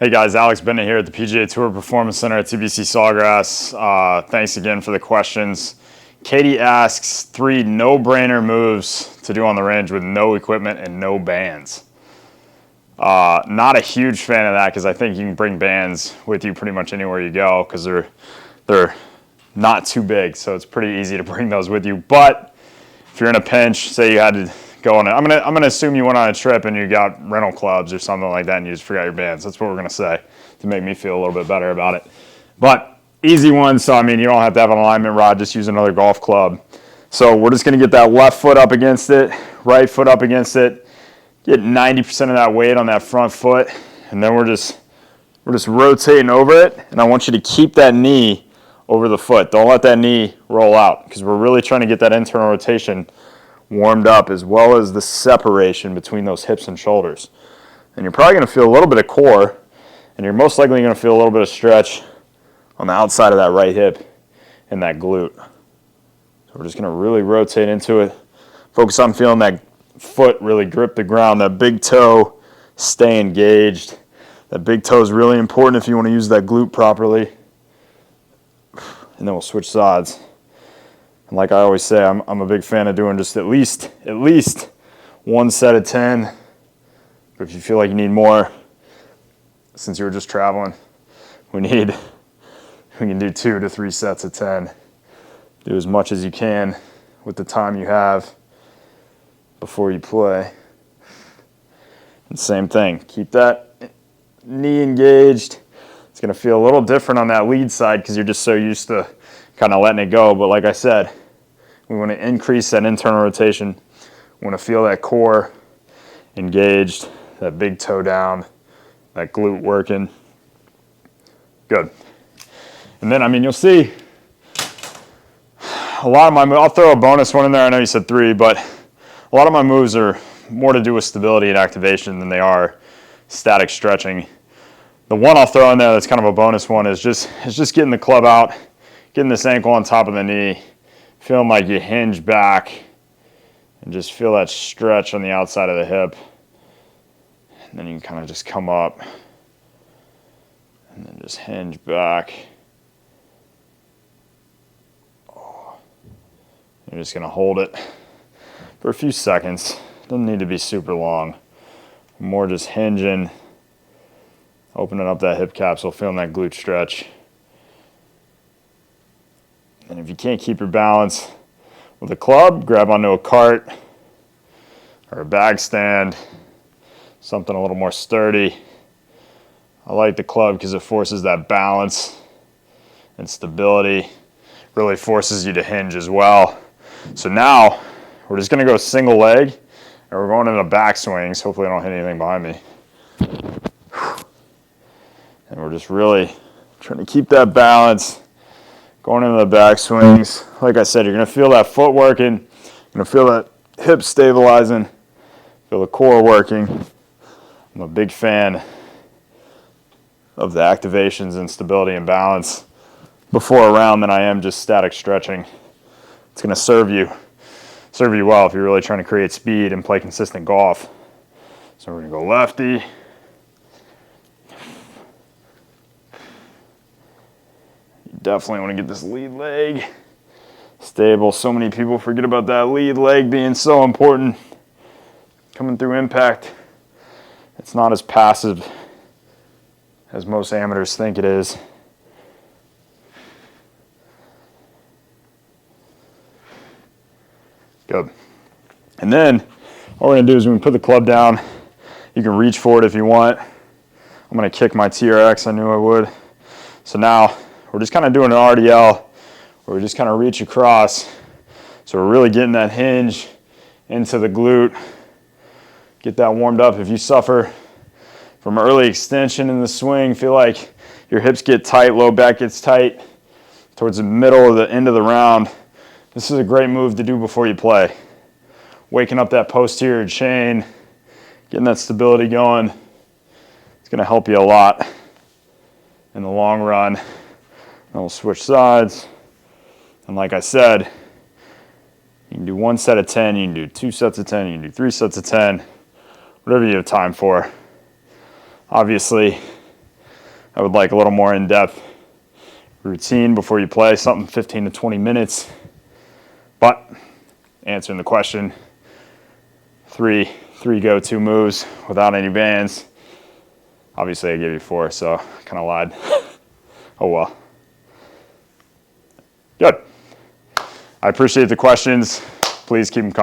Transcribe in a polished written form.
Hey guys, Alex Bennett here at the PGA Tour Performance Center at TBC Sawgrass. Thanks again for the questions. Katie asks 3 no-brainer moves to do on the range with no equipment and no bands. Not a huge fan of that because I think you can bring bands with you pretty much anywhere you go because they're not too big, so it's pretty easy to bring those with you. But if you're in a pinch, say you had to go on I'm gonna assume you went on a trip and you got rental clubs or something like that and you just forgot your bands. That's what we're gonna say to make me feel a little bit better about it. But easy one, so I mean you don't have to have an alignment rod, just use another golf club. So we're just gonna get that left foot up against it, right foot up against it, get 90% of that weight on that front foot, and then we're just rotating over it, and I want you to keep that knee over the foot. Don't let that knee roll out because we're really trying to get that internal rotation warmed up as well as the separation between those hips and shoulders. And you're probably going to feel a little bit of core, and you're most likely going to feel a little bit of stretch on the outside of that right hip and that glute. So we're just going to really rotate into it. Focus on feeling that foot really grip the ground, that big toe stay engaged. That big toe is really important if you want to use that glute properly. And then we'll switch sides. And like I always say, I'm a big fan of doing just at least 1 set of 10. But if you feel like you need more, since you were just traveling, we can do 2 to 3 sets of 10. Do as much as you can with the time you have before you play. And same thing, keep that knee engaged. It's going to feel a little different on that lead side because you're just so used to kind of letting it go. But like I said, we want to increase that internal rotation. We want to feel that core engaged, that big toe down, that glute working. Good. And then, I mean, you'll see a lot of my moves. I'll throw a bonus one in there. I know you said 3, but a lot of my moves are more to do with stability and activation than they are static stretching. The one I'll throw in there that's kind of a bonus one is just getting the club out, getting this ankle on top of the knee, feeling like you hinge back, and just feel that stretch on the outside of the hip. And then you can kind of just come up, and then just hinge back. You're just going to hold it for a few seconds. Doesn't need to be super long. More just hinging, opening up that hip capsule, feeling that glute stretch. And if you can't keep your balance with a club, grab onto a cart or a bag stand, something a little more sturdy. I like the club because it forces that balance and stability, really forces you to hinge as well. So now we're just going to go single leg, and we're going into back swings. Hopefully I don't hit anything behind me. And we're just really trying to keep that balance, going into the back swings. Like I said, you're going to feel that foot working. You're going to feel that hip stabilizing, feel the core working. I'm a big fan of the activations and stability and balance before a round than I am just static stretching. It's going to serve you well if you're really trying to create speed and play consistent golf. So we're going to go lefty. You definitely want to get this lead leg stable. So many people forget about that lead leg being so important. Coming through impact, it's not as passive as most amateurs think it is. Good. And then what we're going to do is when we put the club down, you can reach for it if you want. I'm going to kick my TRX. I knew I would. So now we're just kind of doing an RDL where we just kind of reach across. So we're really getting that hinge into the glute. Get that warmed up. If you suffer from early extension in the swing, feel like your hips get tight, low back gets tight towards the middle of the end of the round, this is a great move to do before you play. Waking up that posterior chain, getting that stability going. It's going to help you a lot in the long run. And we'll switch sides. And like I said, you can do 1 set of 10, you can do 2 sets of 10, you can do 3 sets of 10, whatever you have time for. Obviously, I would like a little more in-depth routine before you play, something 15 to 20 minutes. But answering the question, three go-to moves without any bands. Obviously I gave you 4, so I kind of lied. Oh well. Good. I appreciate the questions. Please keep them coming.